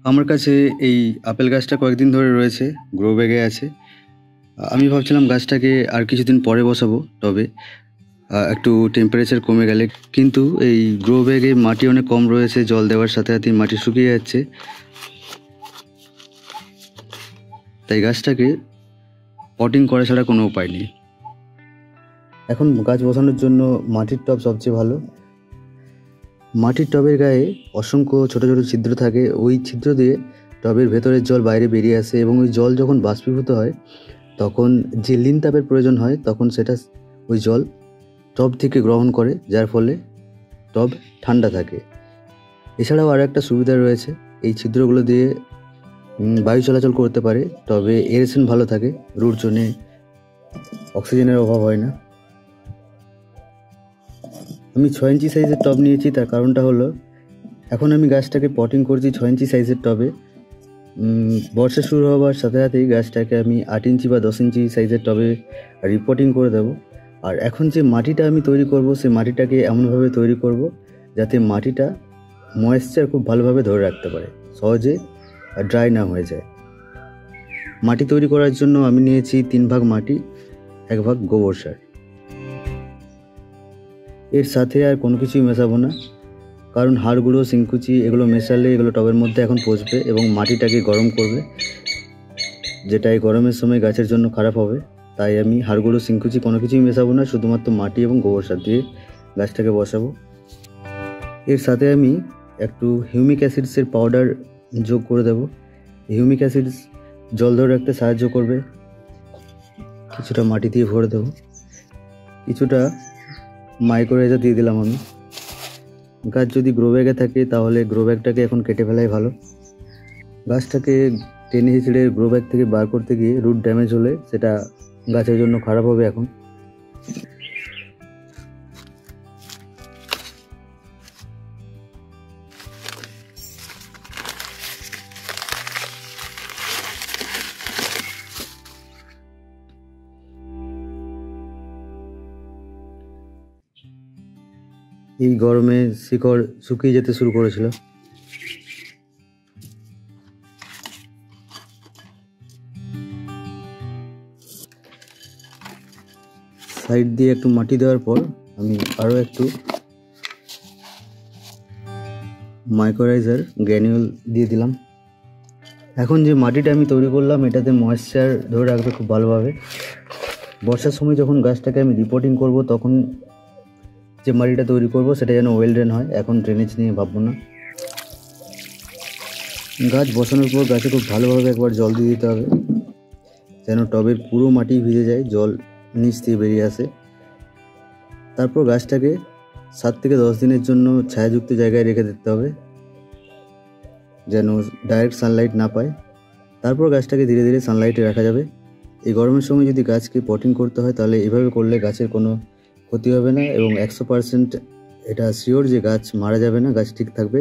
আমার কাছে এই আপেল গাছটা কয়েকদিন ধরে রয়েছে, গ্রো ব্যাগে আছে। আমি ভাবছিলাম গাছটাকে আর কিছুদিন পরে বসাবো টবে, একটু টেম্পারেচার কমে গেলে। কিন্তু এই গ্রো ব্যাগে মাটি অনেক কম রয়েছে, জল দেওয়ার সাথে সাথে মাটি শুকিয়ে যাচ্ছে। তাই গাছটাকে পটিং করা ছাড়া কোনো উপায় নেই। এখন গাছ বসানোর জন্য মাটির টব সবচেয়ে ভালো। মাটির টবের গায়ে অসংখ্য ছোট ছোট ছিদ্র থাকে, ওই ছিদ্র দিয়ে টবের ভেতরের জল বাইরে বেরিয়ে আসে এবং ওই জল যখন বাষ্পীভূত হয় তখন যে লিন তাপের প্রয়োজন হয় তখন সেটা ওই জল টব থেকে গ্রহণ করে, যার ফলে টব ঠান্ডা থাকে। এছাড়াও আরও একটা সুবিধা রয়েছে, এই ছিদ্রগুলো দিয়ে বায়ু চলাচল করতে পারে, টবে এয়ারেশন ভালো থাকে, রুট জোনে অক্সিজেনের অভাব হয় না। আমি 6 ইঞ্চি সাইজের টব নিয়েছি, তার কারণটা হলো এখন আমি গাছটাকে পটিং করছি 6 ইঞ্চি সাইজের টবে। বর্ষা শুরু হওয়ার সাথে সাথেই গাছটাকে আমি 8 ইঞ্চি বা 10 ইঞ্চি সাইজের টবে রিপোর্টিং করে দেব। আর এখন যে মাটিটা আমি তৈরি করব, সেই মাটিটাকে এমনভাবে তৈরি করব যাতে মাটিটা ময়েশ্চার খুব ভালোভাবে ধরে রাখতে পারে, সহজে ড্রাই না হয়ে যায়। মাটি তৈরি করার জন্য আমি নিয়েছি 3 ভাগ মাটি, 1 ভাগ গোবর সার। এর সাথে আর কোনো কিছুই মেশাবো না, কারণ হাড় গুঁড়ো, শিংকুচি এগুলো মেশালে এগুলো টবের মধ্যে এখন পচবে এবং মাটিটাকে গরম করবে, যেটা এই গরমের সময় গাছের জন্য খারাপ হবে। তাই আমি হাড় গুঁড়ো, শিংকুচি কোনো কিছুই মেশাবো না, শুধুমাত্র মাটি এবং গোবর সার দিয়ে গাছটাকে বসাবো। এর সাথে আমি একটু হিউমিক অ্যাসিডসের পাউডার যোগ করে দেব। হিউমিক অ্যাসিডস জল ধরে রাখতে সাহায্য করবে। কিছুটা মাটি দিয়ে ভরে দেবো, কিছুটা মাইক্রোরাইজার দিয়ে দিলাম আমি। গাছ যদি গ্রো ব্যাগে থাকে তাহলে গ্রো ব্যাগটাকে এখন কেটে ফেলাই ভালো। গাছটাকে টেনে হিঁচড়ে গ্রো ব্যাগ থেকে বার করতে গিয়ে রুট ড্যামেজ হলে সেটা গাছের জন্য খারাপ হবে। এখন এই গরমে শিকড় শুকিয়ে যেতে শুরু করেছিল। সাইড দিয়ে একটু মাটি দেওয়ার পর আমি আরও একটু মাইক্রোরাইজার গ্র্যানিউল দিয়ে দিলাম। এখন যে মাটিটা আমি তৈরি করলাম এটাতে ময়েশ্চার ধরে রাখবে খুব ভালোভাবে। বর্ষার সময় যখন গাছটাকে আমি রিপোর্টিং করব তখন যে মাটিটা তৈরি করব সেটা যেন ওয়েল ড্রেন হয়। এখন ড্রেনেজ নিয়ে ভাববো না। গাছ বসানোর পর গাছে খুব ভালোভাবে একবার জল দিয়ে দিতে হবে, যেন টবের পুরো মাটি ভিজে যায়, জল নিচ দিয়ে বেরিয়ে আসে। তারপর গাছটাকে 7 থেকে 10 দিনের জন্য ছায়াযুক্ত জায়গায় রেখে দিতে হবে, যেন ডাইরেক্ট সানলাইট না পায়। তারপর গাছটাকে ধীরে ধীরে সানলাইটে রাখা যাবে। এই গরমের সময় যদি গাছকে পটিং করতে হয় তাহলে এভাবে করলে গাছের কোনো ক্ষতি হবে না এবং 100% এটা শিওর যে গাছ মারা যাবে না, গাছ ঠিক থাকবে।